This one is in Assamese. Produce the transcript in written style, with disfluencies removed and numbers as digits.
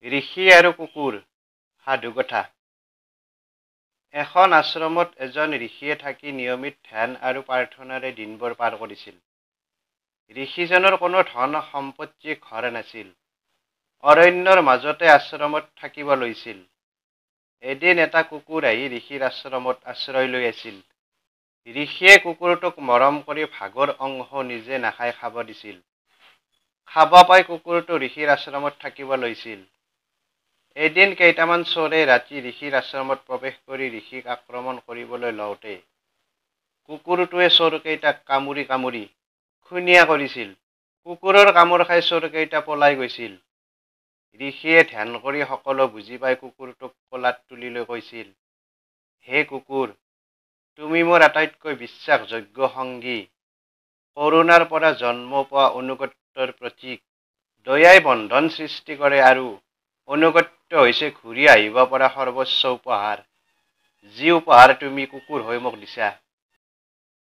ঋষি আৰু কুকুৰ সাধুকথা। এখন আশ্ৰমত এজন ঋষিয়ে থাকি নিয়মিত ধ্যান আৰু প্ৰাৰ্থনাৰে দিনবোৰ পাৰ কৰিছিল। ঋষিজনৰ কোনো ধন সম্পত্তি ঘৰ নাছিল। অৰণ্যৰ মাজতে আশ্ৰমত থাকিব লৈছিল। এদিন এটা কুকুৰ আহি ঋষিৰ আশ্ৰমত আশ্ৰয় লৈ আছিল। ঋষিয়ে কুকুৰটোক মৰম কৰি ভাগৰ অংশ নিজে নাখাই খাব দিছিল। খাব পাই কুকুৰটো ঋষিৰ আশ্ৰমত থাকিব লৈছিল। এদিন কেইটামান চোৰে ৰাতি ঋষিৰ আশ্ৰমত প্ৰৱেশ কৰি ঋষিক আক্ৰমণ কৰিবলৈ লওঁতে কুকুৰটোৱে চোৰকেইটাক কামুৰি কামুৰি খুনীয়া কৰিছিল। কুকুৰৰ কামোৰ খাই চোৰকেইটা পলাই গৈছিল। ঋষিয়ে ধ্যান কৰি সকলো বুজি পাই কুকুৰটোক কোলাত তুলি লৈ কৈছিল, হে কুকুৰ, তুমি মোৰ আটাইতকৈ বিশ্বাসযোগ্য সংগী। কৰুণাৰ পৰা জন্ম পোৱা অনুগত্যৰ প্ৰতীক। দয়াই বন্ধন সৃষ্টি কৰে আৰু অনুগত্য হৈছে ঘূৰি আহিব পৰা সৰ্বোচ্চ উপহাৰ। যি উপহাৰ তুমি কুকুৰ হৈ মোক দিছা।